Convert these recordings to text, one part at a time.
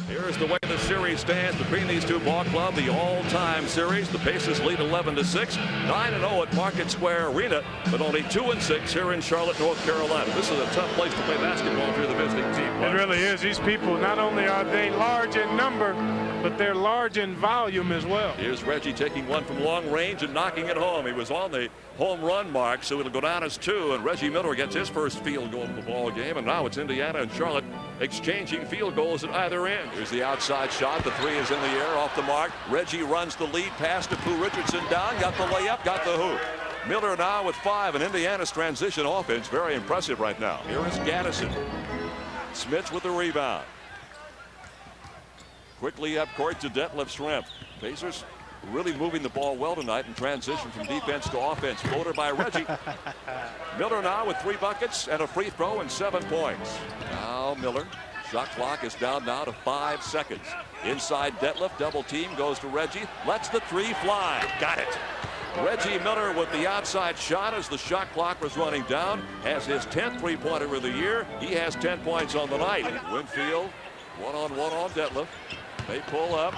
Here's the way the series stands between these two ball clubs. The all-time series. The Pacers lead 11-6, 9-0 at Market Square Arena, but only 2-6 here in Charlotte, North Carolina. This is a tough place to play basketball if you're the visiting team. It really is. These people, not only are they large in number, but they're large in volume as well. Here's Reggie taking one from long range and knocking it home. He was on the home run mark, so it'll go down as 2, and Reggie Miller gets his first field goal of the ball game, and now it's Indiana and Charlotte exchanging field goals at either end. Here's the outside shot. The 3 is in the air, off the mark. Reggie runs the lead pass to Pooh Richardson down, got the layup, got the hoop. Miller now with 5, and Indiana's transition offense very impressive right now. Here is Gaddison. Smits with the rebound. Quickly up court to Detlef Schrempf. Pacers really moving the ball well tonight in transition from defense to offense. Floater by Reggie. Miller now with 3 buckets and a free throw and 7 points. Now Miller. Shot clock is down now to 5 seconds. Inside Detlef, double team, goes to Reggie. Lets the 3 fly. Got it. Reggie Miller with the outside shot as the shot clock was running down. Has his 10th three-pointer of the year. He has 10 points on the night. Winfield, one-on-one on Detlef. They pull up.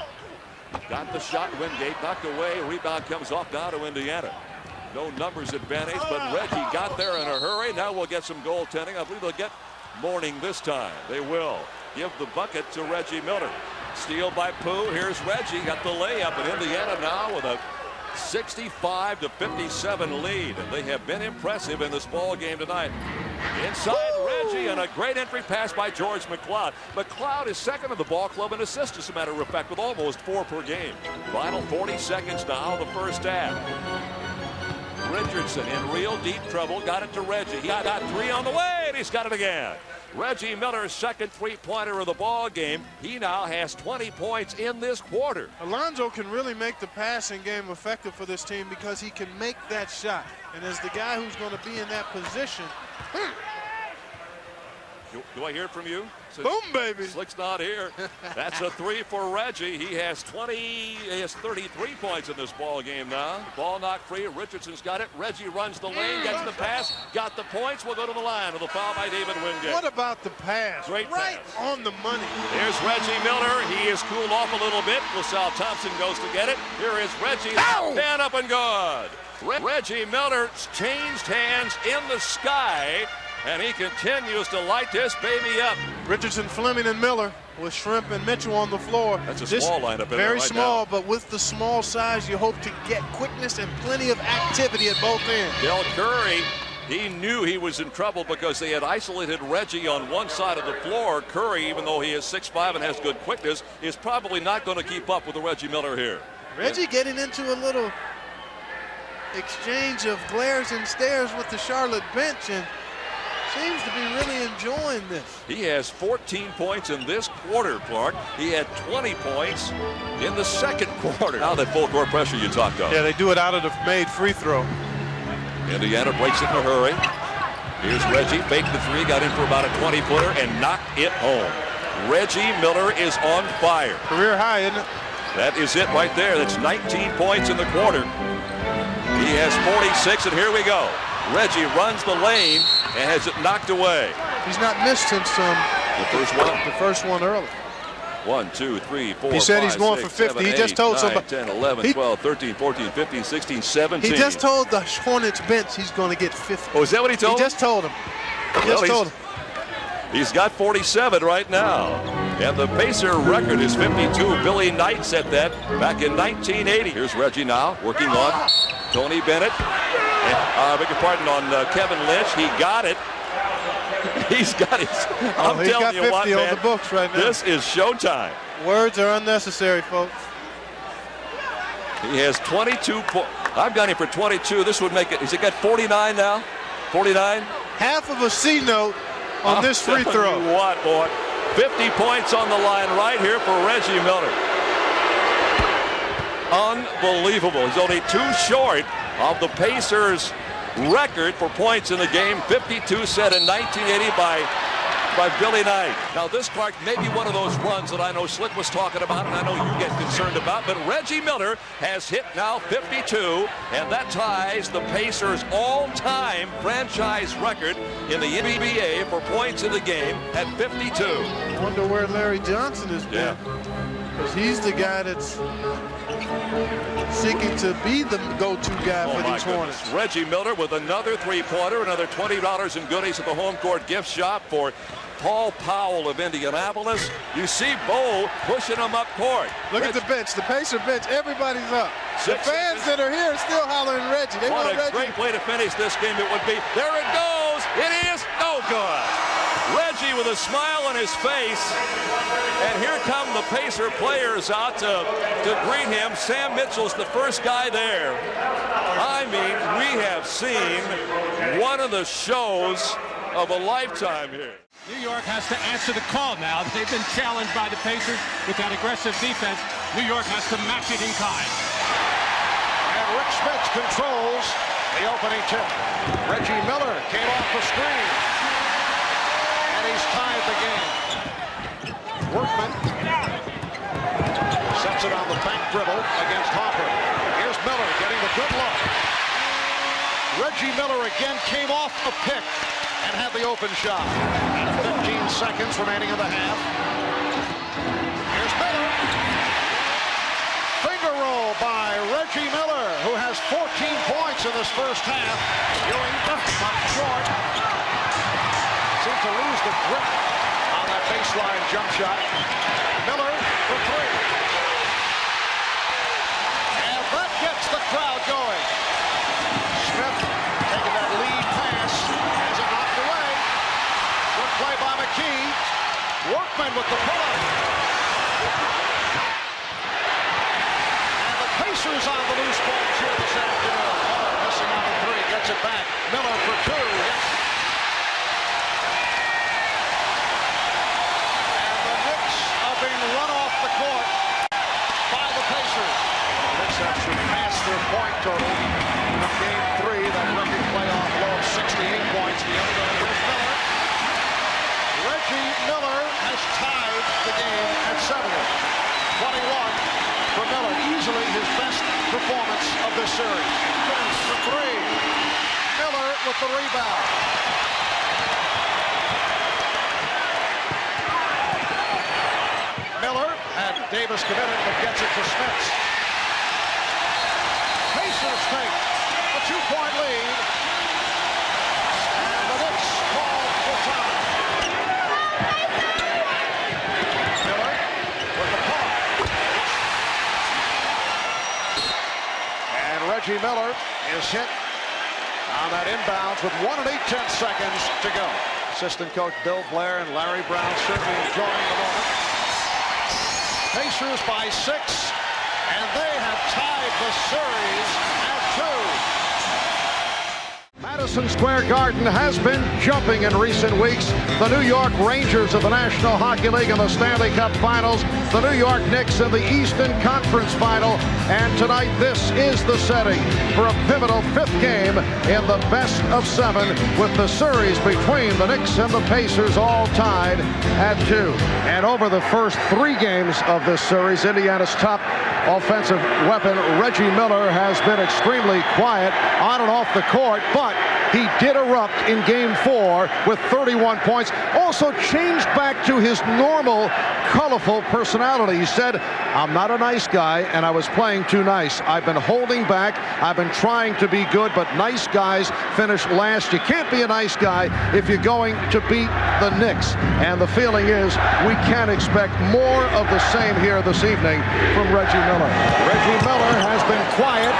Got the shot. Wingate knocked away. Rebound comes off down to Indiana. No numbers advantage, but Reggie got there in a hurry. Now we'll get some goaltending. I believe they'll get Mourning this time. They will give the bucket to Reggie Miller. Steal by Pooh. Here's Reggie. Got the layup, and Indiana now with a 65-57 lead, and they have been impressive in this ball game tonight. Inside Reggie, and a great entry pass by George McLeod. McLeod is second of the ball club in assists, as a matter of fact, with almost 4 per game. Final 40 seconds now of the first half. Richardson in real deep trouble. Got it to Reggie. He got 3 on the way, and he's got it again. Reggie Miller's second three-pointer of the ball game. He now has 20 points in this quarter. Alonzo can really make the passing game effective for this team because he can make that shot. And as the guy who's going to be in that position. Do I hear it from you? Boom, baby. Slick's not here. That's a 3 for Reggie. He has 33 points in this ball game now. Ball knocked free. Richardson's got it. Reggie runs the lane, gets the pass, got the points. We'll go to the line with a foul by David Wingate. What about the pass? Great right pass. On the money. Here's Reggie Miller. He is cooled off a little bit. LaSalle Thompson goes to get it. Here is Reggie. And up and good. Reggie Miller's changed hands in the sky, and he continues to light this baby up. Richardson, Fleming, and Miller with Schrempf and Mitchell on the floor. That's a small lineup in there very right small, now. but with the small size, you hope to get quickness and plenty of activity at both ends. Del Curry, he knew he was in trouble because they had isolated Reggie on one side of the floor. Curry, even though he is 6'5" and has good quickness, is probably not going to keep up with the Reggie Miller here. Reggie getting into a little exchange of glares and stares with the Charlotte bench, and seems to be really enjoying this. He has 14 points in this quarter, Clark. He had 20 points in the second quarter. Now that full court pressure you talked of. Yeah, they do it out of the made free throw. Indiana breaks it in a hurry. Here's Reggie, faked the 3, got in for about a 20-footer and knocked it home. Reggie Miller is on fire. Career high, isn't it? That is it right there. That's 19 points in the quarter. He has 46, and here we go. Reggie runs the lane and has it knocked away. He's not missed since the first one early. 1, 2, 3, 4, he said 5, he's going 6, for 50. 7, He just 8, told 9, somebody. 10, 11, 12, 13, 14, 15, 16, 17. He just told the Hornets bench he's going to get 50. Oh, is that what he told He just told him. He's got 47 right now. And the Pacer record is 52. Billy Knight set that back in 1980. Here's Reggie now working on Tony Bennett. Beg your pardon, on Kevin Lynch. He got it. He's got his. I'm telling you what, man, on the books right now. This is showtime. Words are unnecessary, folks. He has 22 points. I've got him for 22. This would make it. Has he got 49 now? 49? Half of a C note on this free throw. You what, boy? 50 points on the line right here for Reggie Miller. Unbelievable. He's only 2 short of the Pacers' record for points in the game. 52 set in 1980 by by Billy Knight. Now this, Clark, may be one of those runs that I know Slick was talking about and I know you get concerned about, but Reggie Miller has hit now 52, and that ties the Pacers' all-time franchise record in the NBA for points in the game at 52. I wonder where Larry Johnson has been. Because he's the guy that's seeking to be the go-to guy for these Hornets. Reggie Miller with another three-pointer, another $20 in goodies at the home court gift shop for Paul Powell of Indianapolis. You see Bo pushing him up court. Look at the bench, the Pacer bench, everybody's up. The fans that are here are still hollering Reggie. They want Reggie. What a great way to finish this game it would be. There it goes. It is no good. Reggie with a smile on his face. And here come the Pacer players out to greet him. Sam Mitchell's the first guy there. I mean, we have seen one of the shows of a lifetime here. New York has to answer the call now. They've been challenged by the Pacers with that aggressive defense. New York has to match it in kind. And Rick Smits controls the opening tip. Reggie Miller came off the screen. And he's tied the game. Workman sets it on the bank dribble against Hopper. Here's Miller getting the good look. Reggie Miller again came off a pick and had the open shot. And 15 seconds remaining in the half. Here's Miller. Finger roll by Reggie Miller, who has 14 points in this first half. Ewing up short. Seems to lose the grip on that baseline jump shot. Miller for three. And that gets the crowd going. Smith taking that lead pass. Has it knocked away. Good play by McKee. Workman with the pull-up. And the Pacers on the loose ball here this afternoon. Miller missing on the three. Gets it back. Miller for two. And the Knicks are being run off the court by the Pacers. The Knicks have surpassed their point total from game 3, that record playoff low of 68 points. The other day, here's Miller. Reggie Miller has tied the game at 70. 21 for Miller. Easily his best performance of this series. For three. Miller with the rebound. Miller had Davis committed, but gets it to Smits. Pacers take a 2-point lead. And the Knicks call for time. Miller with the pull-up. And Reggie Miller is hit on that inbounds with 1 8/10 seconds to go. Assistant coach Bill Blair and Larry Brown certainly enjoying the moment. Pacers by 6, and they have tied the series at 2. Madison Square Garden has been jumping in recent weeks. The New York Rangers of the National Hockey League in the Stanley Cup Finals, the New York Knicks in the Eastern Conference Final, and tonight this is the setting for a pivotal 5th game in the best of 7, with the series between the Knicks and the Pacers all tied at 2. And over the first 3 games of this series, Indiana's top offensive weapon, Reggie Miller, has been extremely quiet on and off the court, but he did erupt in game 4 with 31 points. Also changed back to his normal, colorful personality. He said, I'm not a nice guy, and I was playing too nice. I've been holding back. I've been trying to be good, but nice guys finish last. You can't be a nice guy if you're going to beat the Knicks. And the feeling is we can expect more of the same here this evening from Reggie Miller. Reggie Miller has been quiet.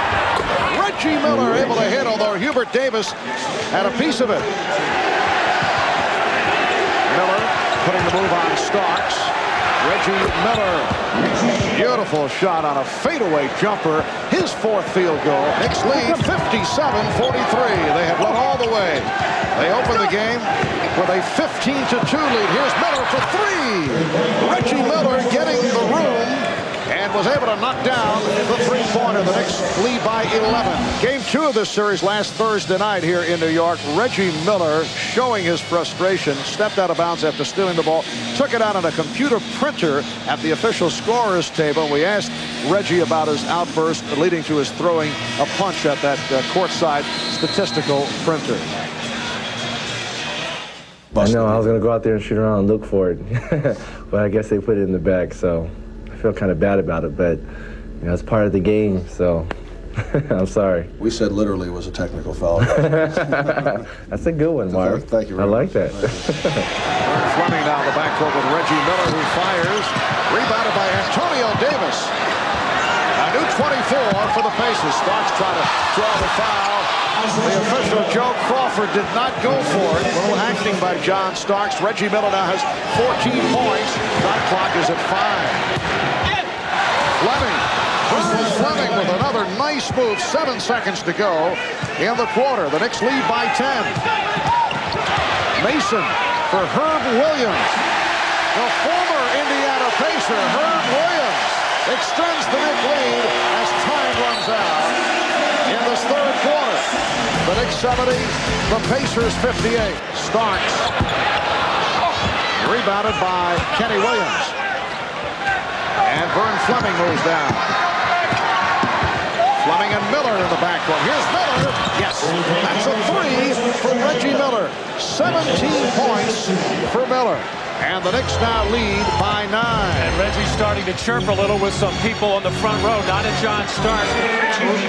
Reggie Miller able to hit, although Hubert Davis had a piece of it. Miller putting the move on Starks. Reggie Miller, beautiful shot on a fadeaway jumper. His 4th field goal. Knicks lead 57-43. They have led all the way. They open the game with a 15-2 lead. Here's Miller for 3. Reggie Miller getting the room and was able to knock down the three-pointer. The Knicks lead by 11. Game 2 of this series last Thursday night here in New York. Reggie Miller, showing his frustration, stepped out of bounds after stealing the ball, took it out on a computer printer at the official scorer's table. We asked Reggie about his outburst leading to his throwing a punch at that courtside statistical printer. I know I was going to go out there and shoot around and look for it, but I guess they put it in the bag, so I feel kind of bad about it, but you know, it's part of the game, so I'm sorry. We said literally it was a technical foul. That's a good one, Mark. Thank you very I like that. Fleming down the backcourt with Reggie Miller, who fires. Rebounded by Antonio Davis. A new 24 for the Pacers. Starks trying to draw the foul. The official, Joe Crawford, did not go for it. A little acting by John Starks. Reggie Miller now has 14 points. Shot clock is at 5. Fleming. Fleming with another nice move. 7 seconds to go in the quarter. The Knicks lead by 10. Mason for Herb Williams. The former Indiana Pacer, Herb Williams, extends the Knicks lead as time runs out in this third quarter. The Knicks 70, the Pacers 58. Starks. Rebounded by Kenny Williams. And Vern Fleming moves down. Fleming and Miller in the backcourt. Here's Miller. Yes, that's a 3 for Reggie Miller. 17 points for Miller. And the Knicks now lead by 9. And Reggie's starting to chirp a little with some people on the front row, not at John Starks.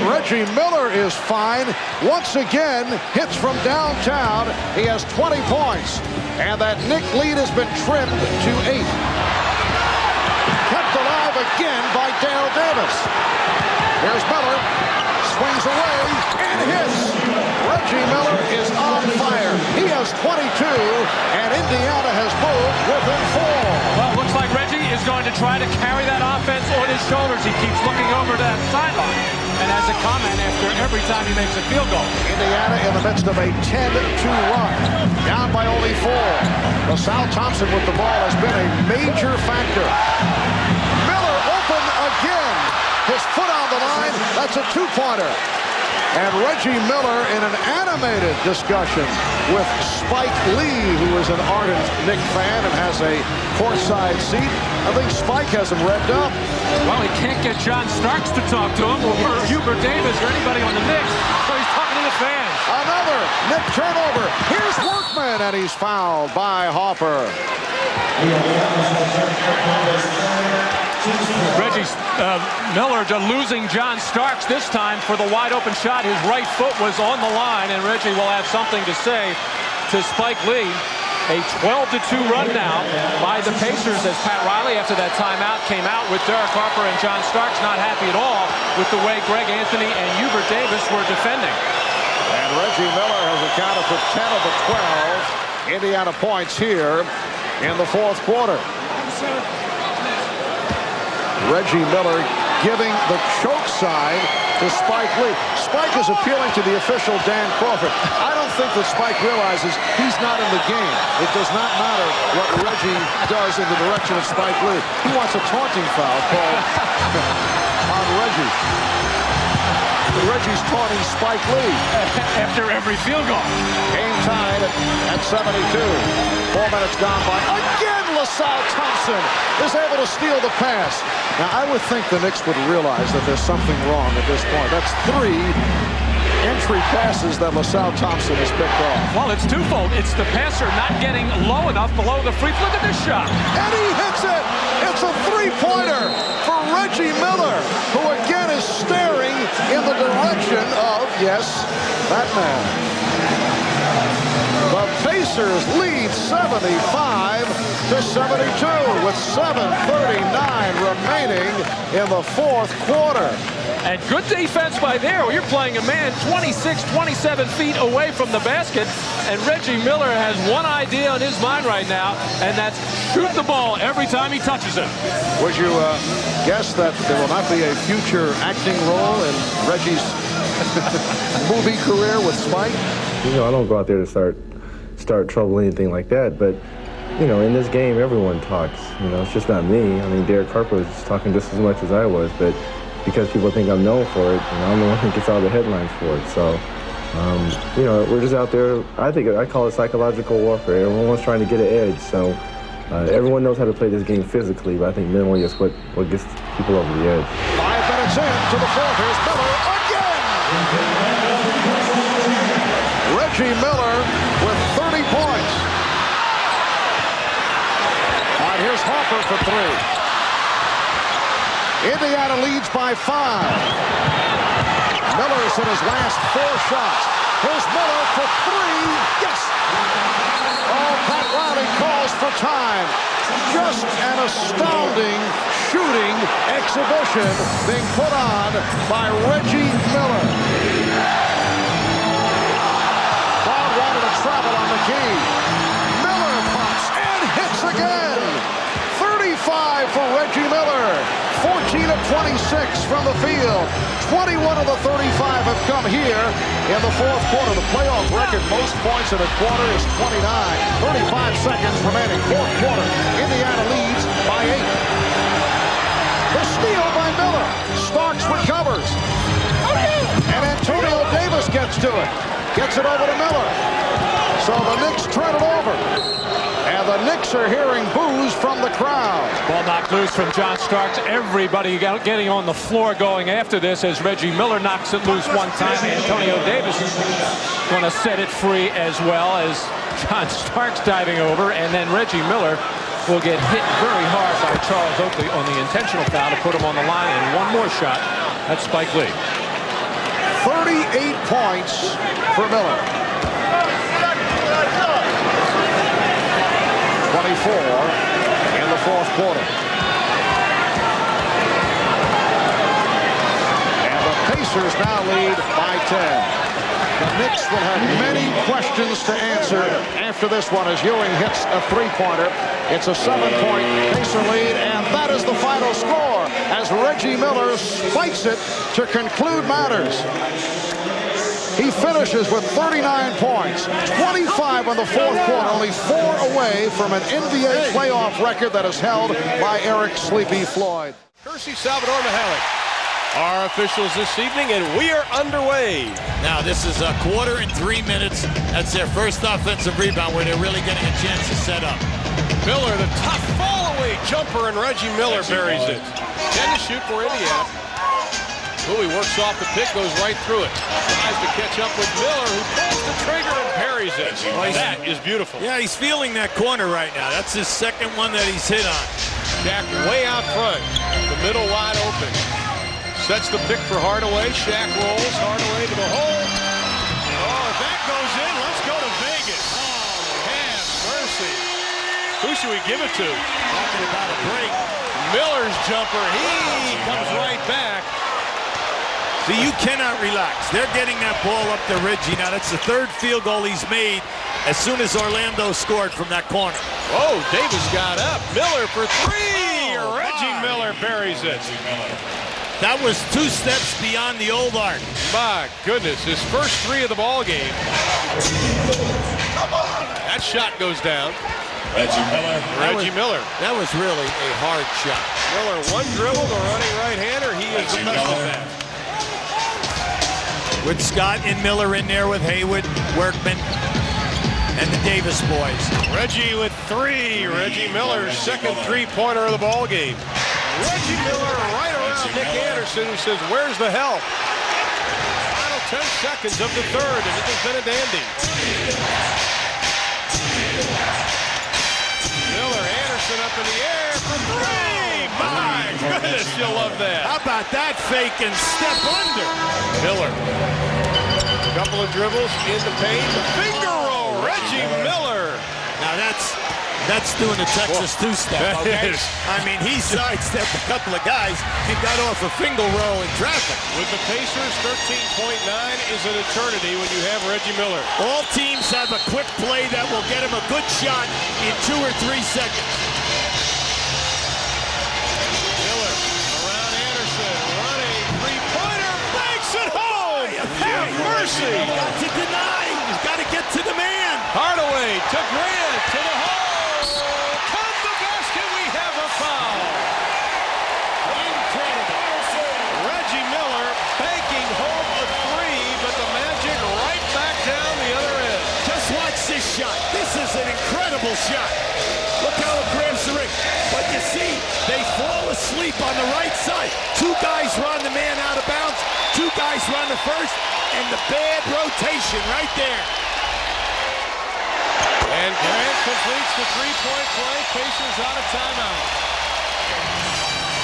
Reggie Miller is fine. Once again, hits from downtown. He has 20 points. And that Knick lead has been trimmed to 8. Kept alive again by Dale Davis. Here's Miller. Swings away and hits. Reggie Miller is on fire. He has 22, and Indiana has moved within 4. Well, it looks like Reggie is going to try to carry that offense on his shoulders. He keeps looking over to that sideline and has a comment after every time he makes a field goal. Indiana in the midst of a 10-2 run, down by only 4. LaSalle Thompson with the ball has been a major factor. Miller open again. His foot on the line. That's a 2-pointer. And Reggie Miller in an animated discussion with Spike Lee, who is an ardent Knick fan and has a courtside seat. I think Spike has him revved up. Well, he can't get John Starks to talk to him, or Hubert Davis, or anybody on the Knicks, so he's talking to the fans. Another Knick turnover. Here's Workman, and he's fouled by Hopper. Reggie Miller losing John Starks this time for the wide open shot. His right foot was on the line, and Reggie will have something to say to Spike Lee. A 12-2 run now by the Pacers as Pat Riley, after that timeout, came out with Derek Harper and John Starks not happy at all with the way Greg Anthony and Hubert Davis were defending. And Reggie Miller has accounted for 10 of the 12 Indiana points here in the fourth quarter. Reggie Miller giving the choke sign to Spike Lee. Spike is appealing to the official, Dan Crawford. I don't think that Spike realizes he's not in the game. It does not matter what Reggie does in the direction of Spike Lee. He wants a taunting foul called on Reggie. Reggie's taunting Spike Lee. After every field goal. Game tied at 72. 4 minutes gone by. Again, LaSalle Thompson is able to steal the pass. Now, I would think the Knicks would realize that there's something wrong at this point. That's 3 entry passes that LaSalle Thompson has picked off. Well, it's twofold. It's the passer not getting low enough below the free. Look at this shot. And he hits it. It's a 3-pointer for Reggie Miller, who again is staring in the direction of, yes, that man. The Pacers lead 75-72 with 7:39 remaining in the fourth quarter. And good defense by there. You're playing a man 26, 27 feet away from the basket. And Reggie Miller has one idea in his mind right now, and that's shoot the ball every time he touches it. Would you guess that there will not be a future acting role in Reggie's movie career with Spike? You know, I don't go out there to start trouble or anything like that, but you know, in this game, everyone talks. You know, it's just not me. I mean, Derek Harper was talking just as much as I was, but because people think I'm known for it, and I'm the one that gets all the headlines for it. So, you know, we're just out there. I call it psychological warfare. Everyone's trying to get an edge. So, everyone knows how to play this game physically, but I think mentally is what gets people over the edge. 5 minutes into the fourth. Here's Miller again. Reggie Miller with 30 points. All right, here's Harper for 3. Indiana leads by 5. Miller's in his last 4 shots. Here's Miller for 3. Yes! Oh, Pat Riley calls for time. Just an astounding shooting exhibition being put on by Reggie Miller. Ball wanted to travel on the key. Miller pops and hits again. 35 for Reggie Miller. 14 of 26 from the field. 21 of the 35 have come here in the fourth quarter. The playoff record most points in a quarter is 29. 35 seconds remaining. Fourth quarter. Indiana leads by 8. The steal by Miller. Starks recovers. And Antonio Davis gets to it. Gets it over to Miller. So the Knicks turn it over. And the Knicks are hearing boos from the crowd. Ball knocked loose from John Starks. Everybody getting on the floor going after this as Reggie Miller knocks it loose one time. Antonio Davis is going to set it free as well as John Starks diving over. And then Reggie Miller will get hit very hard by Charles Oakley on the intentional foul to put him on the line. And one more shot. That's Spike Lee. 38 points for Miller. 24 in the fourth quarter. And the Pacers now lead by 10. The Knicks will have many questions to answer after this one as Ewing hits a 3-pointer. It's a 7-point Pacer lead, and that is the final score as Reggie Miller spikes it to conclude matters. He finishes with 39 points, 25 in the fourth quarter, only 4 away from an NBA playoff record that is held by Eric Sleepy Floyd. Kersey Salvador Mihalik, our officials this evening, and we are underway. Now this is a quarter and 3 minutes. That's their first offensive rebound where they're really getting a chance to set up. Miller, the tough fall-away jumper, and Reggie Miller buries it. 10 to shoot for Indiana. He works off the pick, goes right through it. Tries to catch up with Miller, who pulls the trigger and parries it. That is beautiful. Yeah, he's feeling that corner right now. That's his second one that he's hit on. Shaq way out front. The middle wide open. Sets the pick for Hardaway. Shaq rolls. Hardaway to the hole. Oh, if that goes in, let's go to Vegas. Oh, have mercy. Who should we give it to? Talking about a break. Miller's jumper. He comes right back. So you cannot relax. They're getting that ball up to Reggie. Now that's the third field goal he's made as soon as Orlando scored from that corner. Oh, Davis got up. Miller for 3. Reggie Miller buries it. That was 2 steps beyond the old arc. My goodness, his first 3 of the ball game. That shot goes down. Reggie Miller. That was really a hard shot. Miller, one dribble, the running right-hander. He is the best of that. With Scott and Miller in there with Hayward, Workman, and the Davis boys. Reggie with 3. Reggie Miller's second 3-pointer of the ball game. Reggie Miller right around Nick Anderson, who says, "Where's the help?" Final 10 seconds of the third, and it has been a dandy. Miller, Anderson up in the air for 3. My goodness, you'll love that. How about that fake and step under? Miller. A couple of dribbles in the paint. The finger roll. Reggie Miller. Now that's doing a Texas two-step, okay? I mean, he sidestepped a couple of guys. He got off a finger roll in traffic. With the Pacers, 13.9 is an eternity when you have Reggie Miller. All teams have a quick play that will get him a good shot in 2 or 3 seconds. Miller around Anderson, running, 3-pointer, banks it home! Have mercy! He's got to deny. He's got to get to the man. Hardaway to Grant, to the hole! shot. Look how it grabs the ring. But you see, they fall asleep on the right side. Two guys run the man out of bounds. Two guys run the first. And the bad rotation right there. And Grant completes the three-point play. Pacers out of timeout.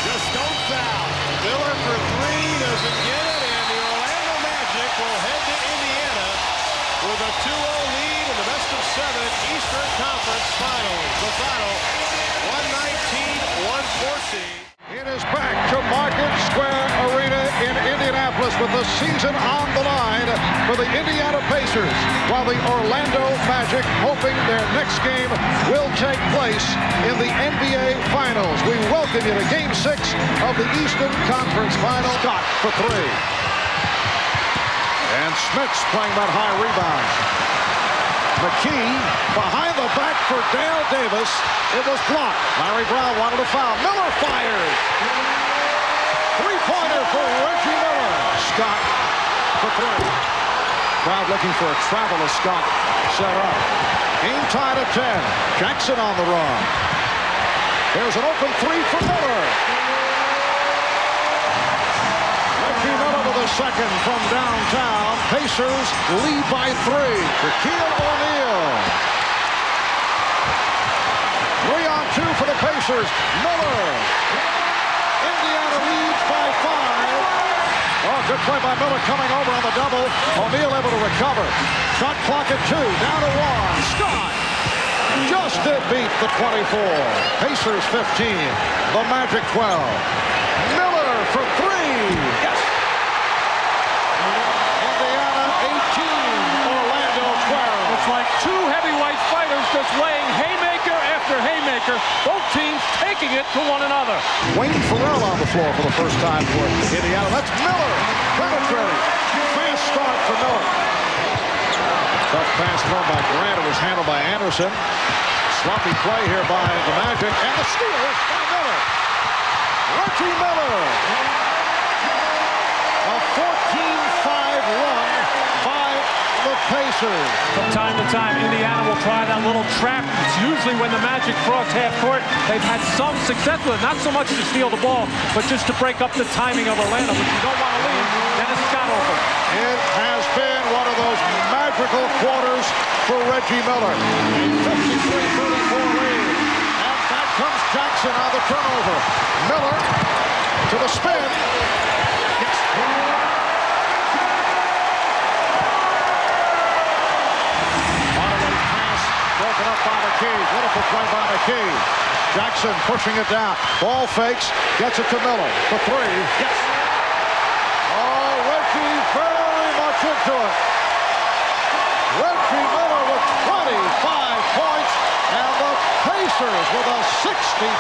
Just don't foul. Miller for three, doesn't get it, and the Orlando Magic will head to Indiana with a 2-0 lead in the best-of-7 Eastern Conference Finals. The final, 119-114. It is back to Market Square Arena in Indianapolis with the season on the line for the Indiana Pacers, while the Orlando Magic hoping their next game will take place in the NBA Finals. We welcome you to Game 6 of the Eastern Conference Finals. Scott for three. And Smith's playing that high rebound. McKee behind the back for Dale Davis. It was blocked. Larry Brown wanted a foul. Miller fires. Three-pointer for Reggie Miller. Scott for three. Crowd looking for a travel as Scott set up. Game tied at 10. Jackson on the run. There's an open three for Miller. Reggie Miller with a second from downtown. Pacers lead by three. Shaquille O'Neal. 3-on-2 for the Pacers. Miller. Indiana leads by 5. Oh, good play by Miller coming over on the double. O'Neal able to recover. Shot clock at 2. Down to 1. Scott just did beat the 24. Pacers 15. The Magic 12. Miller for 3. Yes. Indiana 18. Orlando 12. It's like two heavyweight fighters just laying haymaker after haymaker. Both teams taking it to one another. Wayne Farrell on the floor for the first time for Indiana. That's Miller penetrating. Fast start for Miller. Tough pass thrown by Grant. It was handled by Anderson. Sloppy play here by the Magic. And the steal by Miller. Reggie Miller. A 14-5 run by the Pacers. From time to time, Indiana will try that little trap. It's usually when the Magic cross half court. They've had some success with it. Not so much to steal the ball, but just to break up the timing of Orlando, which you don't want to leave. Dennis Scott open. It has been one of those magical quarters for Reggie Miller. 53-34 lead. And back comes Jackson on the turnover. Miller to the spin. Broken up by McKee. Beautiful play by McKee. Jackson pushing it down. Ball fakes. Gets it to Miller. For three. Yes. Oh, Reggie very much into it. Reggie Miller with 25 points. And the Pacers with a 62-36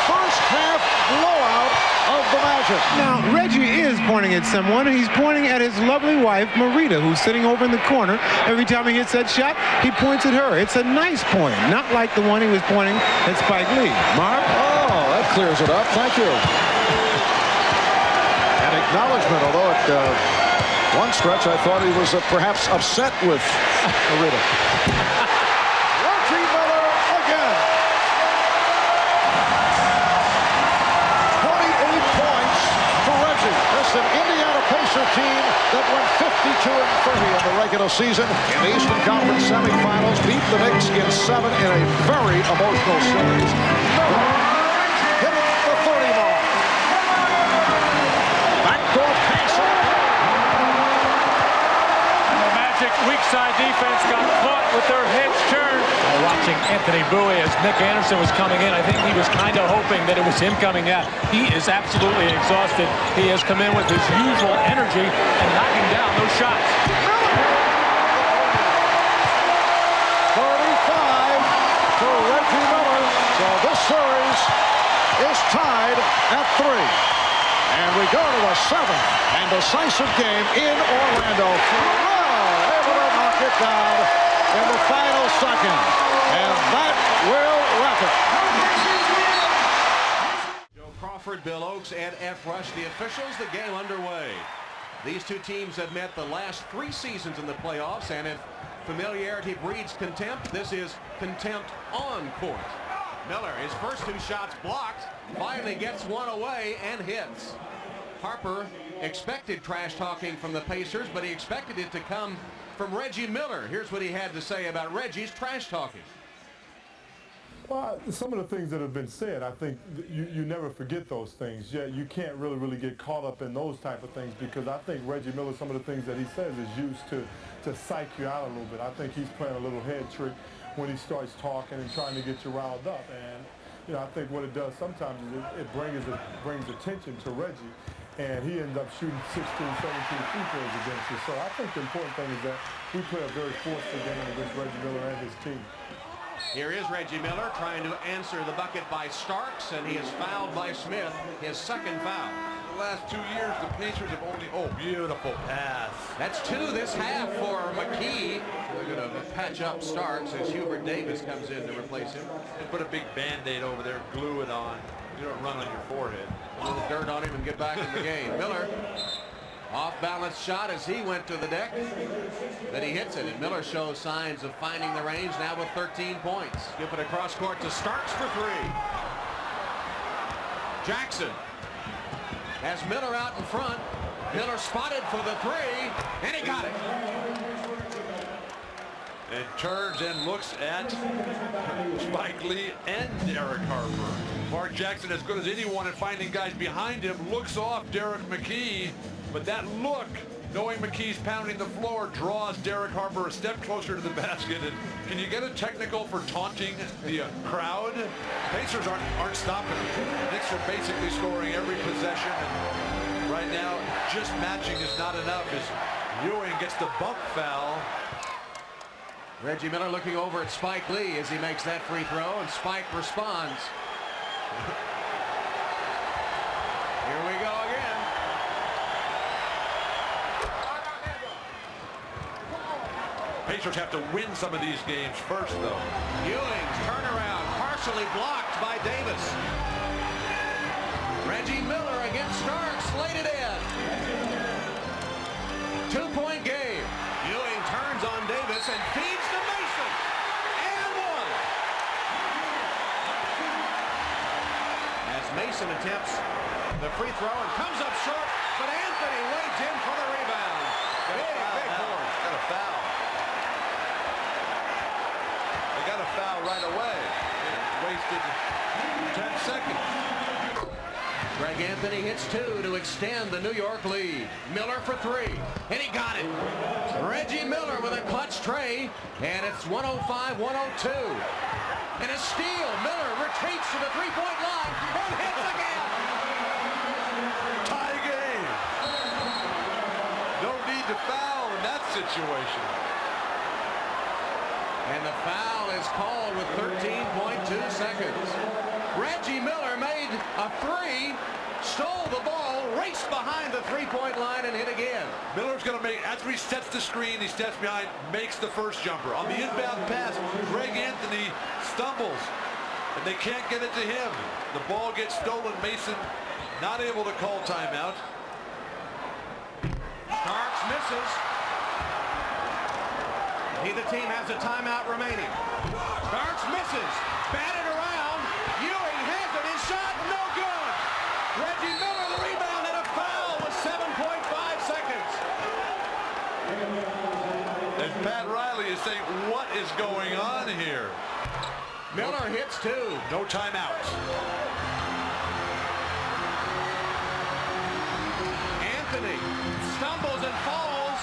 first half blowout of the Magic. Now, Reggie is pointing at someone. He's pointing at his lovely wife, Marita, who's sitting over in the corner. Every time he hits that shot, he points at her. It's a nice point, not like the one he was pointing at Spike Lee. Mark? Oh, that clears it up. Thank you. An acknowledgement, although at one stretch I thought he was perhaps upset with Marita. Reggie Miller again. 28 points for Reggie. This is an Indiana Pacer team that went 52-30 in the regular season. In the Eastern Conference semifinals, beat the Knicks in 7 in a very emotional series. Miller hitting the 30 mark. Backdoor pass. The Magic weak side defense got caught with their heads turned. Watching Anthony Bowie as Nick Anderson was coming in, I think he was kind of hoping that it was him coming out. He is absolutely exhausted. He has come in with his usual energy and knocking down those shots. 35 for Reggie Miller. So this series is tied at 3. And we go to a 7th and decisive game in Orlando. Farrell able to knock it down in the final second. And that will wrap it. Joe Crawford, Bill Oakes, and F. Rush, the officials. The game underway. These two teams have met the last 3 seasons in the playoffs and have Familiarity breeds contempt. This is contempt on court. Miller, his first 2 shots blocked, finally gets one away and hits. Harper expected trash talking from the Pacers, but he expected it to come from Reggie Miller. Here's what he had to say about Reggie's trash talking. Well, some of the things that have been said, I think you never forget those things. Yeah, you can't really get caught up in those type of things, because I think Reggie Miller, some of the things that he says is used to psych you out a little bit. I think he's playing a little head trick when he starts talking and trying to get you riled up. And you know, I think what it does sometimes is it brings attention to Reggie, and he ends up shooting 16, 17 free throws against you. So I think the important thing is that we play a very forceful game against Reggie Miller and his team. Here is Reggie Miller trying to answer the bucket by Starks, and he is fouled by Smith, his second foul. The last 2 years, the Pacers have only, oh, beautiful pass. That's 2 this half for McKee. They're going to patch up Starks as Hubert Davis comes in to replace him. And put a big Band-Aid over there, glue it on. You don't run on your forehead. A little dirt on him and get back in the game. Miller, off-balance shot as he went to the deck. Then he hits it, and Miller shows signs of finding the range now with 13 points. Skip it across court to Starks for 3. Jackson has Miller out in front. Miller spotted for the 3, and he got it. And turns and looks at Spike Lee and Derek Harper. Mark Jackson, as good as anyone at finding guys behind him, looks off Derek McKee, but that look, knowing McKee's pounding the floor, draws Derek Harper a step closer to the basket. And can you get a technical for taunting the crowd? Pacers aren't stopping. Knicks are basically scoring every possession, and right now just matching is not enough as Ewing gets the bump foul. Reggie Miller looking over at Spike Lee as he makes that free throw, and Spike responds. Here we go again. Pacers have to win some of these games first, though. Ewing's turnaround partially blocked by Davis. Reggie Miller against Starks, laid it in. 2-point game. Ewing turns on Davis and feeds to Mason. And 1. As Mason attempts the free throw and comes up short, but Anthony waits in for the rebound. Big board. Got a foul. They got a foul right away. Wasted 10 seconds. Greg Anthony hits 2 to extend the New York lead. Miller for 3, and he got it. Reggie Miller with a clutch tray, and it's 105-102. And a steal. Miller retreats to the three-point line and hits again. Tie game. No need to foul in that situation. And the foul is called with 13.2 seconds. Reggie Miller made a 3, stole the ball, raced behind the three-point line, and hit again. Miller's going to make, after he sets the screen, he steps behind, makes the first jumper. On the inbound pass, Greg Anthony stumbles, and they can't get it to him. The ball gets stolen. Mason not able to call timeout. Starks misses. Neither team has a timeout remaining. Starks misses. Batted around. Ewing has it. His shot, no good. Reggie Miller the rebound and a foul with 7.5 seconds. And Pat Riley is saying, what is going on here? Miller hits 2. No timeouts. Anthony stumbles and falls.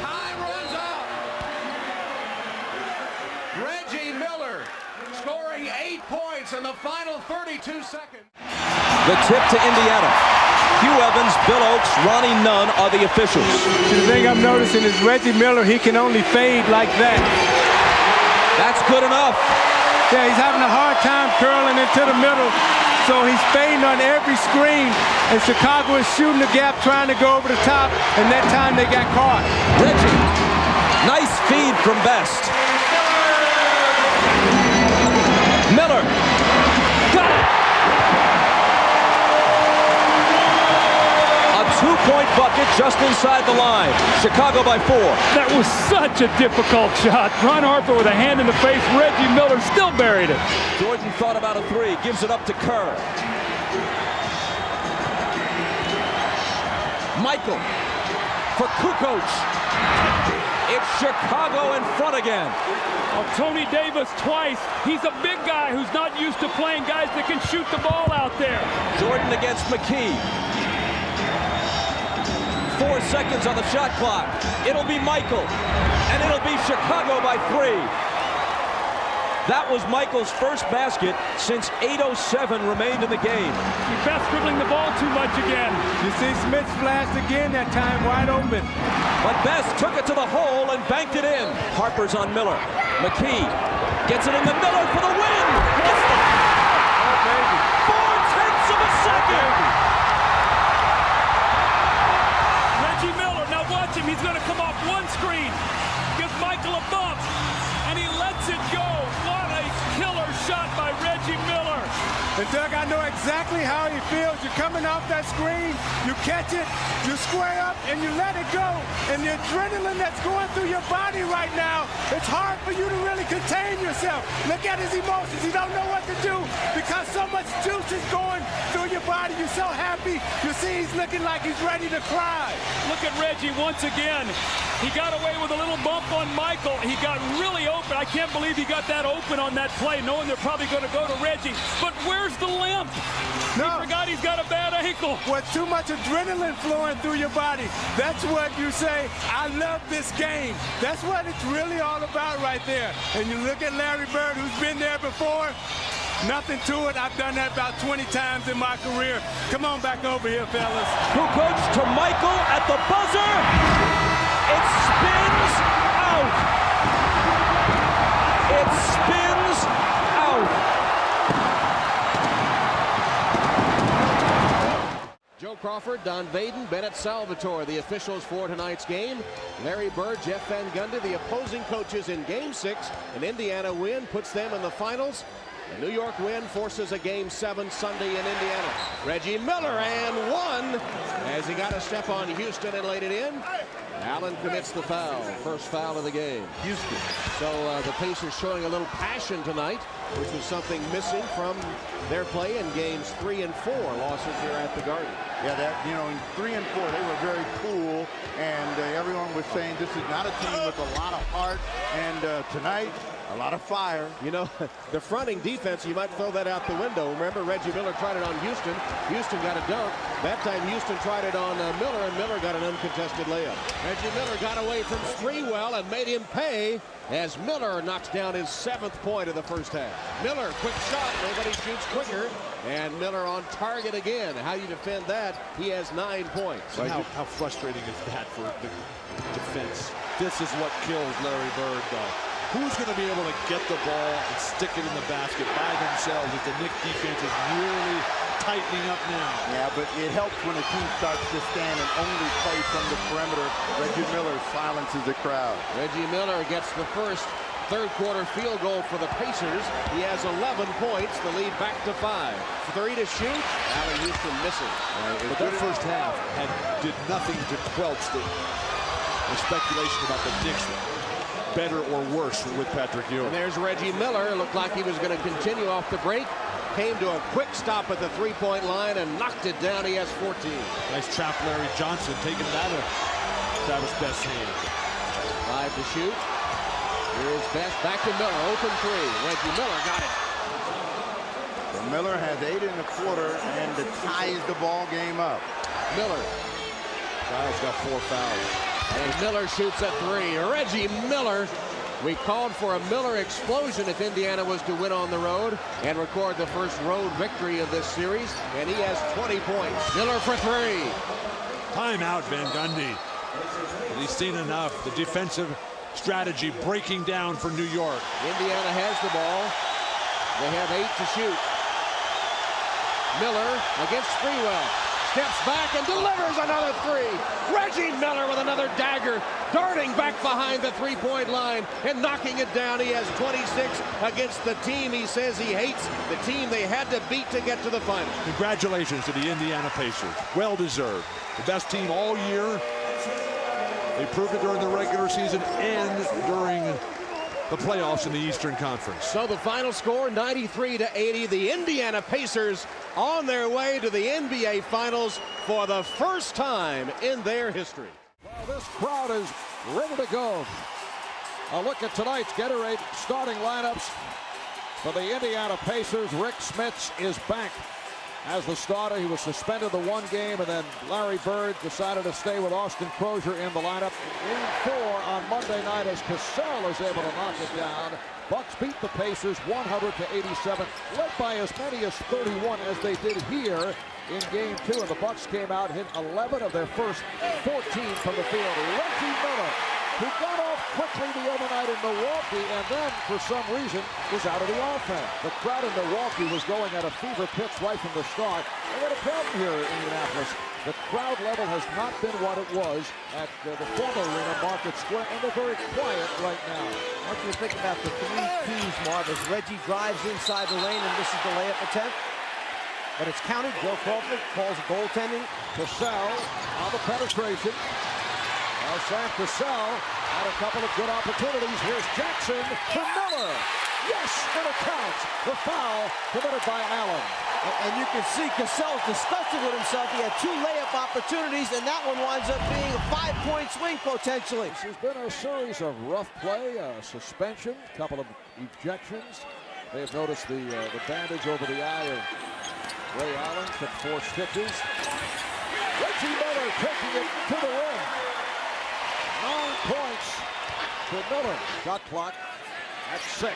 Time runs out. Reggie Miller scoring 8 points in the final 32 seconds. The tip to Indiana. Hugh Evans, Bill Oakes, Ronnie Nunn are the officials. The thing I'm noticing is Reggie Miller, he can only fade like that. That's good enough. Yeah, he's having a hard time curling into the middle, so he's fading on every screen, and Chicago is shooting the gap, trying to go over the top, and that time they got caught. Reggie, nice feed from Best. Miller, got it! A 2-point bucket just inside the line. Chicago by 4. That was such a difficult shot. Ron Harper with a hand in the face. Reggie Miller still buried it. Jordan thought about a 3, gives it up to Kerr. Michael for Kukoc. It's Chicago in front again. Tony Davis twice. He's a big guy who's not used to playing guys that can shoot the ball out there. Jordan against McKee. 4 seconds on the shot clock. It'll be Michael, and it'll be Chicago by 3. That was Michael's first basket since 8:07 remained in the game. Best dribbling the ball too much again. You see Smith flashed again, that time wide open. But Best took it to the hole and banked it in. Harper's on Miller. McKee gets it in the Miller for the win. It's the 4/10 of a second. Reggie Miller, now watch him. He's going to come off one screen. Gives Michael a bump, and he lets it go. What a killer shot by Reggie Miller. And Doug, I know exactly how he feels. You're coming off that screen, you catch it, you square up, and you let it go. And the adrenaline that's going through your body right now, it's hard for you to really contain yourself. Look at his emotions. He don't know what to do because so much juice is going through your body. You're so happy. You see he's looking like he's ready to cry. Look at Reggie once again. He got away with a little bump on Michael. He got really open. I can't believe he got that open on that play, knowing they're probably going to go to Reggie. But where's the limp? No. He forgot he's got a bad ankle. With too much adrenaline flowing through your body, that's what you say, I love this game. That's what it's really all about right there. And you look at Larry Bird, who's been there before, nothing to it. I've done that about 20 times in my career. Come on back over here, fellas. Kukoc to Michael at the buzzer. It spins out. It spins out. Joe Crawford, Don Vaden, Bennett Salvatore, the officials for tonight's game. Larry Bird, Jeff Van Gundy, the opposing coaches in Game 6. An Indiana win puts them in the finals. A New York win forces a Game 7 Sunday in Indiana. Reggie Miller and 1 as he got a step on Houston and laid it in. Allen commits the foul, first foul of the game. Houston. So the Pacers showing a little passion tonight, which was something missing from their play in games 3 and 4 losses here at the Garden. Yeah, that, you know, in 3 and 4 they were very cool, and everyone was saying this is not a team with a lot of heart, and tonight a lot of fire. You know, the fronting defense, you might throw that out the window. Remember, Reggie Miller tried it on Houston. Houston got a dunk. That time Houston tried it on Miller, and Miller got an uncontested layup. Reggie Miller got away from Sprewell and made him pay as Miller knocks down his 7th point of the first half. Miller, quick shot. Nobody shoots quicker. And Miller on target again. How do you defend that? He has 9 points. How frustrating is that for the defense? This is what kills Larry Bird, though. Who's going to be able to get the ball and stick it in the basket by themselves as the Knicks defense is really tightening up now? Yeah, but it helps when a team starts to stand and only play from the perimeter. Reggie Miller silences the crowd. Reggie Miller gets the first third quarter field goal for the Pacers. He has 11 points, the lead back to 5. 3 to shoot. Allen Houston missing. But that first half did nothing to quelch the speculation about the Knicks better or worse with Patrick Ewing. And there's Reggie Miller. Looked like he was going to continue off the break. Came to a quick stop at the three-point line and knocked it down. He has 14. Nice trap, Larry Johnson taking that out of Travis Best's hand. 5 to shoot. Here's Best back to Miller. Open 3. Reggie Miller got it. So Miller has 8 in the quarter and ties the ball game up. Miller. Kyle's got 4 fouls. And Miller shoots at 3. Reggie Miller. We called for a Miller explosion if Indiana was to win on the road and record the first road victory of this series. And he has 20 points. Miller for 3. Timeout, Van Gundy. He's seen enough. The defensive strategy breaking down for New York. Indiana has the ball. They have 8 to shoot. Miller against Sprewell. steps back and delivers another three. Reggie Miller with another dagger, darting back behind the three-point line and knocking it down. He has 26 against the team he says he hates, the team they had to beat to get to the final. Congratulations to the Indiana Pacers. Well deserved. The best team all year. They proved it during the regular season and during the playoffs in the Eastern Conference. So the final score, 93-80. The Indiana Pacers on their way to the NBA Finals for the first time in their history. Well, this crowd is ready to go. A look at tonight's Gatorade starting lineups for the Indiana Pacers. Rick Smits is back as the starter. He was suspended the one game, and then Larry Bird decided to stay with Austin Crozier in the lineup. Game 4 on Monday night as Cassell is able to knock it down. Bucks beat the Pacers 100-87, led by as many as 31 as they did here in game 2. And the Bucks came out, hit 11 of their first 14 from the field. Reggie Miller, who got off quickly the other night in Milwaukee and then, for some reason, was out of the offense. The crowd in Milwaukee was going at a fever pitch right from the start. They had a problem here in Indianapolis. The crowd level has not been what it was at the former arena, Market Square, and they're very quiet right now. What do you think about the 3 keys, Marv, as Reggie drives inside the lane and this is the layup attempt? But it's counted. Joe Crawford calls goaltending. Cassell on the penetration. Sam Cassell had a couple of good opportunities. Here's Jackson to Miller. Yes, and it counts. The foul committed by Allen. And you can see Cassell disgusted with himself. He had 2 layup opportunities, and that one winds up being a 5-point swing potentially. This has been a series of rough play, suspension, a couple of ejections. They have noticed the bandage over the eye of Ray Allen, took 4 stitches. Reggie Miller taking it to the rim. 9 points to Miller. Shot clock at 6.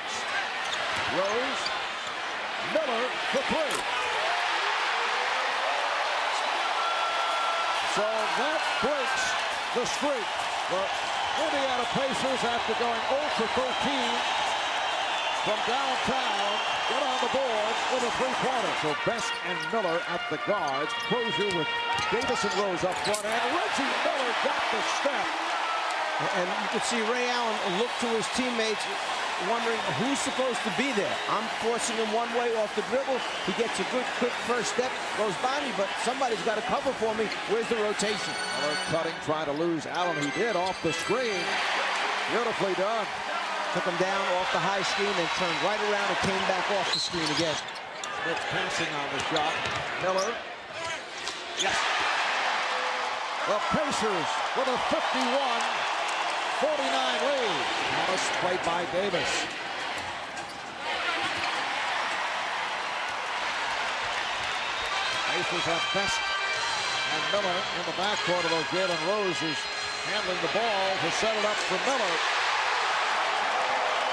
Rose, Miller for 3. So that breaks the streak. The Indiana Pacers, after going 0 for 13 from downtown, get on the board with a 3-pointer. So Best and Miller at the guards. Crozier with Davis and Rose up front, and Reggie Miller got the step. And you can see Ray Allen look to his teammates, wondering who's supposed to be there. I'm forcing him one way off the dribble. He gets a good, quick first step, goes by me, but somebody's got to cover for me. Where's the rotation? Miller cutting, trying to lose Allen. He did off the screen. Beautifully done. Took him down off the high screen, then turned right around and came back off the screen again. Smith passing on the shot. Miller. Yes. The Pacers with a 51-49 lead. Thomas played by Davis. Pacers have Best and Miller in the backcourt, although Jalen Rose is handling the ball to set it up for Miller.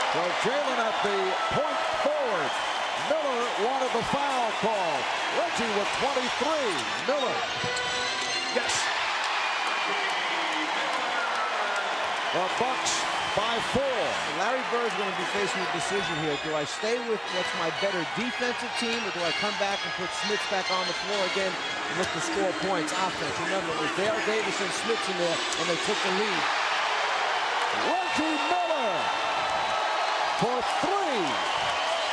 So Jalen at the point forward. Miller wanted the foul call. Reggie with 23. Miller. Yes. The Bucks by 4. Larry Bird's going to be facing a decision here. Do I stay with what's my better defensive team, or do I come back and put Smits back on the floor again and look to score points offense? Remember, it was Dale Davis and Smits in there, and they took the lead. Reggie Miller for 3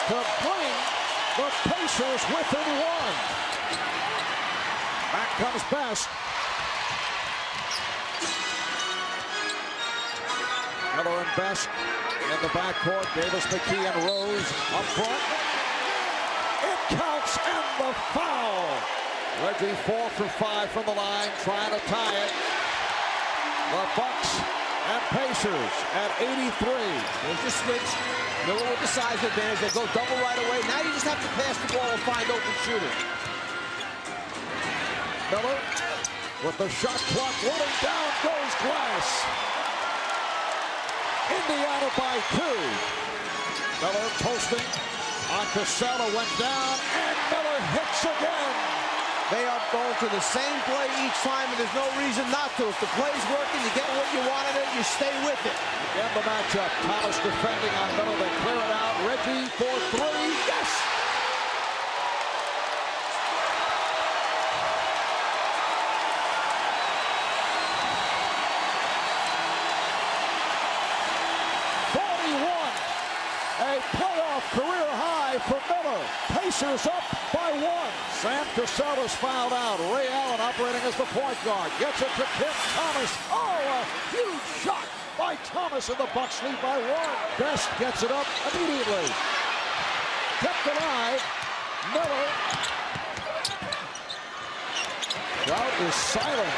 to bring the Pacers within 1. Back comes Best. Miller and Best in the backcourt. Davis, McKee, and Rose up front. It counts, and the foul. Reggie 4 for 5 from the line, trying to tie it. The Bucks and Pacers at 83. There's the switch. Miller with the size advantage. They go double right away. Now you just have to pass the ball and find open shooters. Miller with the shot clock running down goes Glass. Indiana by 2. Miller posting on Casella, went down, and Miller hits again. They are going to the same play each time, and there's no reason not to. If the play's working, you get what you wanted it, you stay with it. Again, the matchup. Thomas defending on Miller. They clear it out. Reggie for 3. Yes! Pacers up by 1. Sam Cassell is fouled out. Ray Allen operating as the point guard. Gets it to Kent Thomas. Oh, a huge shot by Thomas, and the Bucks lead by 1. Best gets it up immediately. Kept alive. Miller. Crowd is silent.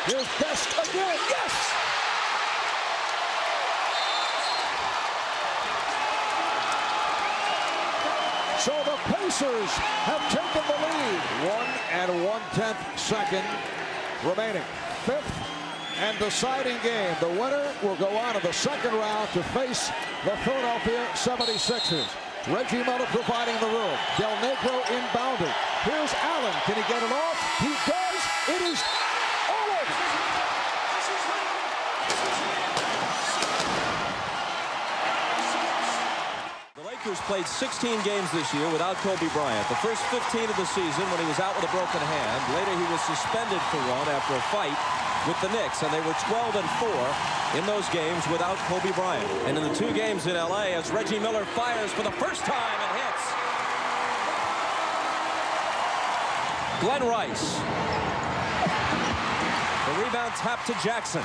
Here's Best again. Yes! So the Pacers have taken the lead. 1 1/10 second remaining. 5th and deciding game. The winner will go on to the second round to face the Philadelphia 76ers. Reggie Miller providing the room. Del Negro inbounding. Here's Allen. Can he get it off? He does. It is all over. The Lakers played 16 games this year without Kobe Bryant. The first 15 of the season when he was out with a broken hand. Later he was suspended for one after a fight with the Knicks, and they were 12-4 in those games without Kobe Bryant. And in the 2 games in LA, as Reggie Miller fires for the first time and hits. Glenn Rice. The rebound tapped to Jackson.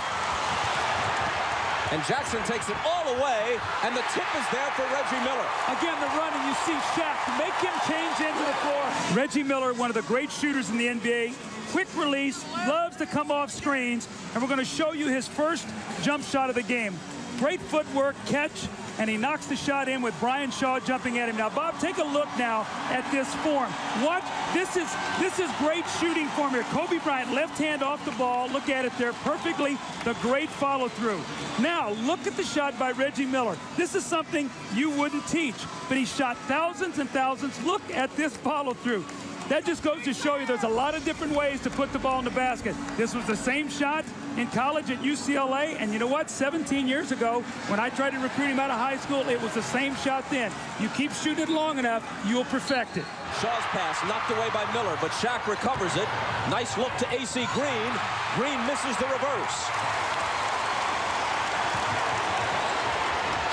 And Jackson takes it all away, and the tip is there for Reggie Miller. Again, the run, and you see Shaq make him change into the floor. Reggie Miller, one of the great shooters in the NBA. Quick release, loves to come off screens, and we're going to show you his first jump shot of the game. Great footwork, catch, and he knocks the shot in with Brian Shaw jumping at him. Now, Bob, take a look now at this form. What? This is great shooting form here. Kobe Bryant, left hand off the ball. Look at it there perfectly. The great follow through. Now, look at the shot by Reggie Miller. This is something you wouldn't teach, but he shot thousands and thousands. Look at this follow through. That just goes to show you there's a lot of different ways to put the ball in the basket. This was the same shot in college at UCLA, and you know what? 17 years ago, when I tried to recruit him out of high school, it was the same shot then. You keep shooting it long enough, you'll perfect it. Shaw's pass knocked away by Miller, but Shaq recovers it. Nice look to AC Green. Green misses the reverse.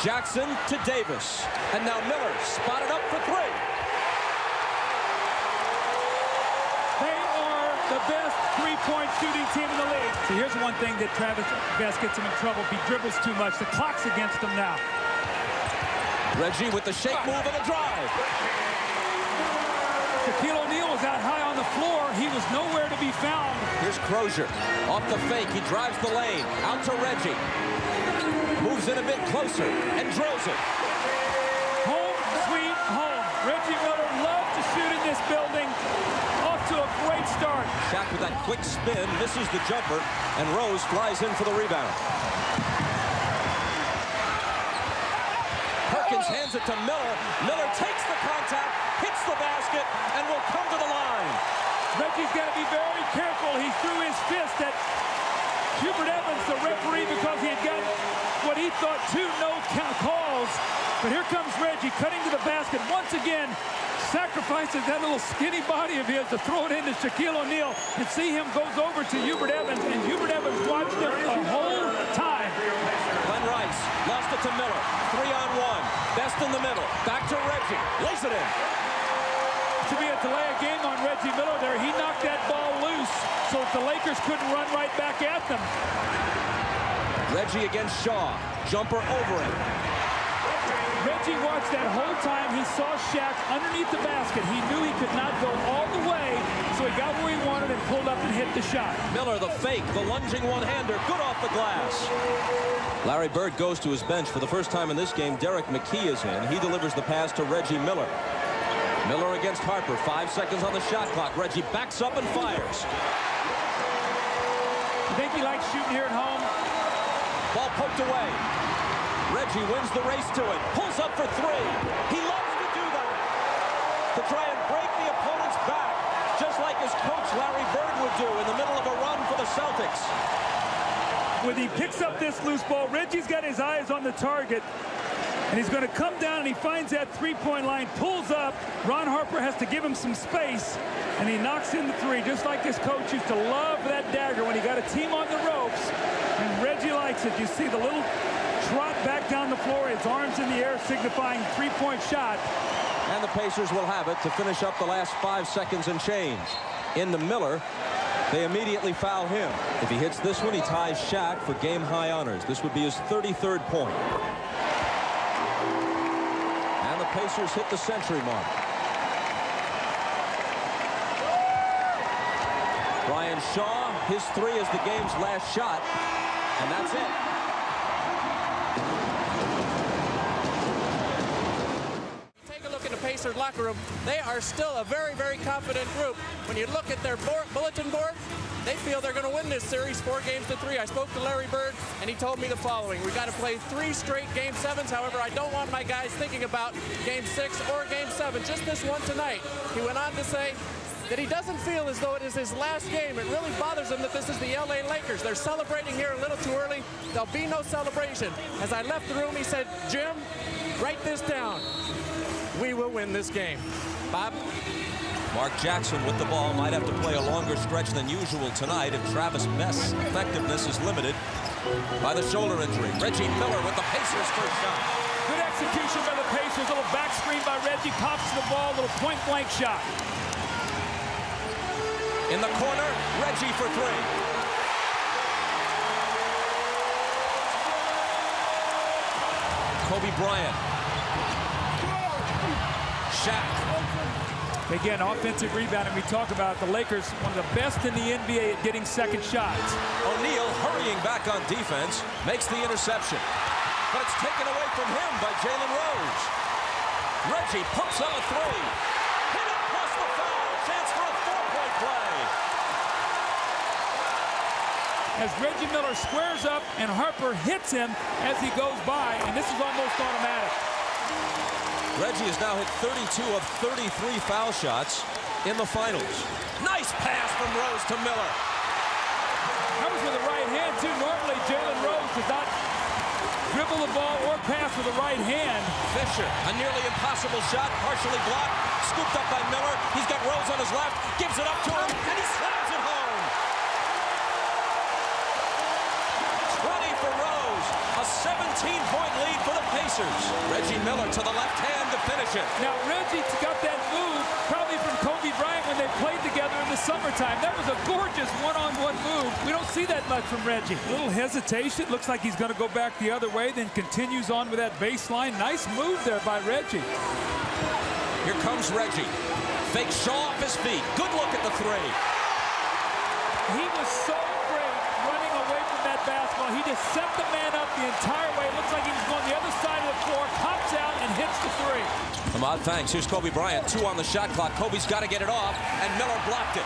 Jackson to Davis. And now Miller spotted up for 3. The best three-point shooting team in the league. So here's one thing that Travis Best gets him in trouble. He dribbles too much. The clock's against him now. Reggie with the shake move and a drive. Shaquille O'Neal was out high on the floor. He was nowhere to be found. Here's Crozier. Off the fake. He drives the lane. Out to Reggie. Moves in a bit closer and drills it. Home, sweet home. Reggie Miller loves to shoot in this building. To a great start. Shaq with that quick spin misses the jumper, and Rose flies in for the rebound. Perkins hands it to Miller. Miller takes the contact, hits the basket, and will come to the line. Reggie's got to be very careful. He threw his fist at Hubert Evans, the referee, because he had gotten what he thought 2 no-count calls. But here comes Reggie cutting to the basket once again. Sacrifices that little skinny body of his to throw it into Shaquille O'Neal, and see him goes over to Hubert Evans, and Hubert Evans watched him the whole time. Glenn Rice lost it to Miller. 3-on-1. Best in the middle. Back to Reggie. Lays it in. To be a delay of game on Reggie Miller there. He knocked that ball loose so that the Lakers couldn't run right back at them. Reggie against Shaw. Jumper over him. Reggie watched that whole time. He saw Shaq underneath the basket. He knew he could not go all the way, so he got where he wanted and pulled up and hit the shot. Miller, the fake, the lunging one-hander, good off the glass. Larry Bird goes to his bench. For the first time in this game, Derek McKee is in. He delivers the pass to Reggie Miller. Miller against Harper. 5 seconds on the shot clock. Reggie backs up and fires. You think he likes shooting here at home? Ball poked away. Reggie wins the race to it. Pulls up for 3. He loves to do that. To try and break the opponent's back. Just like his coach Larry Bird would do in the middle of a run for the Celtics. When he picks up this loose ball, Reggie's got his eyes on the target. And he's going to come down, and he finds that three-point line, pulls up. Ron Harper has to give him some space, and he knocks in the 3, just like his coach used to love that dagger when he got a team on the ropes. And Reggie likes it. You see the little trot back down the floor, his arms in the air signifying three-point shot. And the Pacers will have it to finish up the last 5 seconds and change. Into Miller. They immediately foul him. If he hits this one, he ties Shaq for game-high honors. This would be his 33rd point. And the Pacers hit the century mark. Brian Shaw, his 3 is the game's last shot, and that's it. Take a look at the Pacers locker room. They are still a very, very confident group. When you look at their bulletin board, they feel they're going to win this series 4 games to 3. I spoke to Larry Bird, and he told me the following. We got to play 3 straight Game 7s. However, I don't want my guys thinking about Game 6 or Game 7, just this one tonight. He went on to say that he doesn't feel as though it is his last game. It really bothers him that this is the LA Lakers. They're celebrating here a little too early. There'll be no celebration. As I left the room, he said, Jim, write this down. We will win this game. Bob? Mark Jackson with the ball might have to play a longer stretch than usual tonight if Travis Best's effectiveness is limited by the shoulder injury. Reggie Miller with the Pacers' first shot. Good execution by the Pacers. Little back screen by Reggie. Pops the ball. Little point-blank shot. In the corner, Reggie for 3. Kobe Bryant. Shaq. Again, offensive rebounding. We talk about the Lakers, one of the best in the NBA at getting second shots. O'Neal hurrying back on defense, makes the interception. But it's taken away from him by Jalen Rose. Reggie pumps up a 3. Hit it plus the foul. Chance for a 4-point play. As Reggie Miller squares up and Harper hits him as he goes by, and this is almost automatic. Reggie has now hit 32 of 33 foul shots in the finals. Nice pass from Rose to Miller. That was with the right hand, too. Normally, Jalen Rose does not dribble the ball or pass with the right hand. Fisher, a nearly impossible shot, partially blocked, scooped up by Miller. He's got Rose on his left, gives it up to him, and he slams it home. 20 for Rose, a 17-point lead for the Pacers. Reggie Miller to the left hand to finish it. Now, Reggie got that move probably from Kobe Bryant when they played together in the summertime. That was a gorgeous one-on-one move. We don't see that much from Reggie. Little hesitation. Looks like he's going to go back the other way, then continues on with that baseline. Nice move there by Reggie. Here comes Reggie. Fake Shaw off his feet. Good look at the 3. He was so great running away from that basketball. He just set the man up the entire way. It looks like he was going the other side of the floor, pops out, and hits the 3. Ahmad, thanks. Here's Kobe Bryant. 2 on the shot clock. Kobe's got to get it off, and Miller blocked it.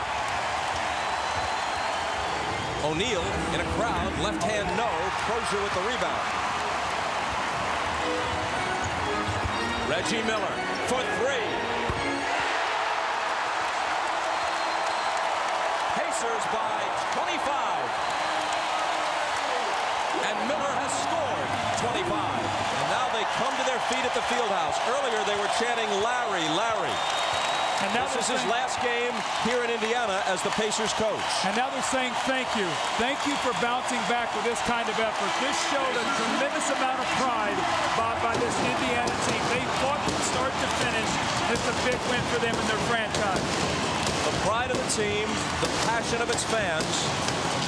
O'Neal in a crowd. Left hand no. Crozier with the rebound. Reggie Miller for 3. Pacers by 25. And Miller has scored 25. And now they come to their feet at the Fieldhouse. Earlier they were chanting Larry, Larry. And now this is his last game here in Indiana as the Pacers coach. And now they're saying thank you. Thank you for bouncing back with this kind of effort. This showed a tremendous amount of pride by this Indiana team. They fought from start to finish. It's a big win for them in their franchise. The pride of the team, the passion of its fans.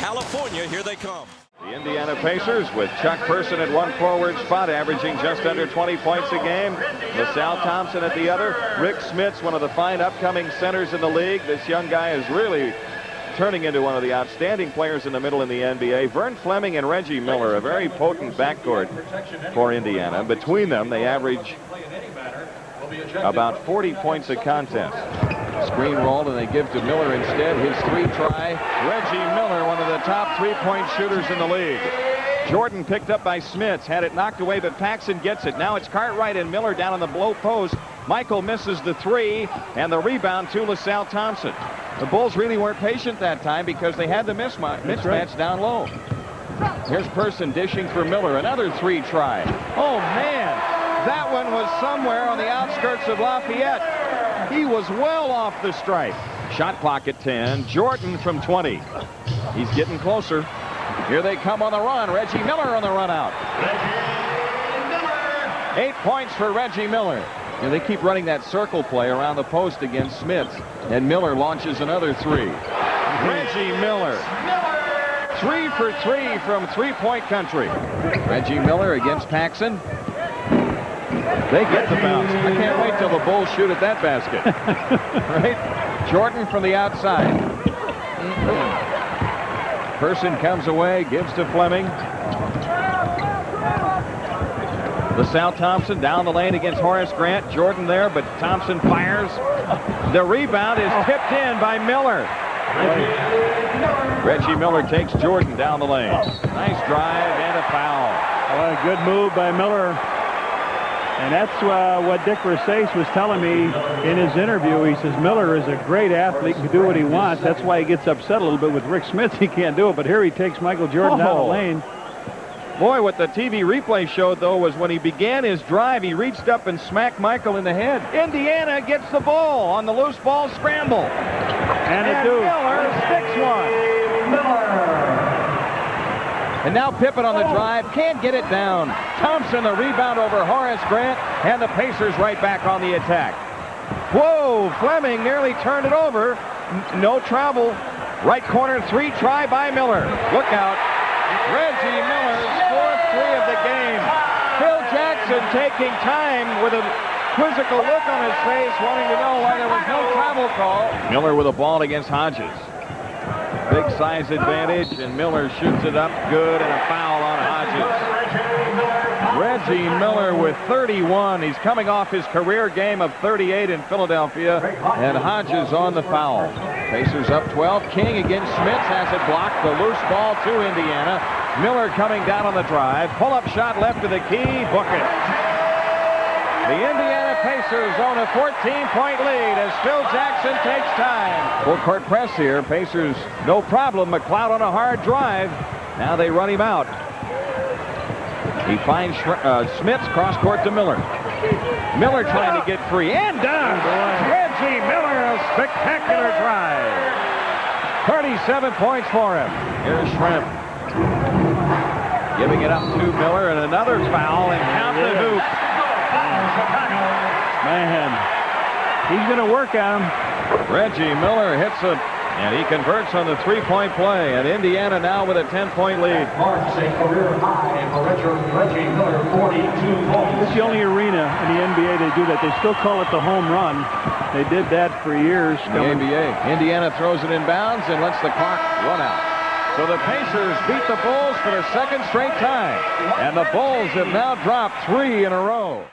California, here they come. The Indiana Pacers with Chuck Person at one forward spot, averaging just under 20 points a game. LaSalle Thompson at the other. Rick Smits, one of the fine upcoming centers in the league. This young guy is really turning into one of the outstanding players in the middle in the NBA. Vern Fleming and Reggie Miller, a very potent backcourt for Indiana. Between them, they average about 40 points a contest. Screen rolled, and they give to Miller instead. His 3 try. Reggie Miller, one of the top 3-point shooters in the league. Jordan picked up by Smits, had it knocked away, but Paxson gets it. Now it's Cartwright and Miller down on the below post. Michael misses the 3, and the rebound to LaSalle Thompson. The Bulls really weren't patient that time because they had the mismatch down low. Here's Person dishing for Miller. Another 3 try. Oh, man. That one was somewhere on the outskirts of Lafayette. He was well off the stripe. Shot clock at 10. Jordan from 20. He's getting closer. Here they come on the run. Reggie Miller on the run out. 8 points for Reggie Miller. You know, they keep running that circle play around the post against Smith. And Miller launches another three. Reggie Miller. 3 for 3 from three-point country. Reggie Miller against Paxson. They get the bounce. I can't wait till the Bulls shoot at that basket. Right? Jordan from the outside. Person comes away, gives to Fleming. LaSalle Thompson down the lane against Horace Grant. Jordan there, but Thompson fires. The rebound is tipped in by Miller. Reggie Miller takes Jordan down the lane. Nice drive and a foul. Well, a good move by Miller. And that's what Dick Versace was telling me in his interview. He says Miller is a great athlete, can do what he wants. That's why he gets upset a little bit with Rick Smith. He can't do it, but here he takes Michael Jordan down the lane. Boy, what the TV replay showed, though, was when he began his drive, he reached up and smacked Michael in the head. Indiana gets the ball on the loose ball scramble. And Miller sticks one. And now Pippen on the drive, can't get it down. Thompson, the rebound over Horace Grant, and the Pacers right back on the attack. Whoa, Fleming nearly turned it over. No travel. Right corner three, try by Miller. Look out. Reggie Miller's fourth three of the game. Phil Jackson taking time with a quizzical look on his face, wanting to know why there was no travel call. Miller with a ball against Hodges. Big size advantage, and Miller shoots it up good, and a foul on Hodges. Reggie Miller with 31. He's coming off his career game of 38 in Philadelphia, and Hodges on the foul. Pacers up 12. King against Smith has it blocked. The loose ball to Indiana. Miller coming down on the drive. Pull-up shot left of the key. Book it. The Indiana Pacers own a 14-point lead as Phil Jackson takes time. Full court press here. Pacers no problem. McLeod on a hard drive. Now they run him out. He finds Smith's cross court to Miller. Miller trying to get free and done. Reggie Miller, a spectacular drive. 37 points for him. Here's Shrimp. Giving it up to Miller, and another foul, and count the hoop. Man, he's going to work on him. Reggie Miller hits it, and he converts on the three-point play, and Indiana now with a 10-point lead. Marks a career high for Reggie Miller, 42 points. This is the only arena in the NBA they do that. They still call it the home run. They did that for years. The NBA. Indiana throws it in bounds and lets the clock run out. So the Pacers beat the Bulls for the second straight time, and the Bulls have now dropped 3 in a row.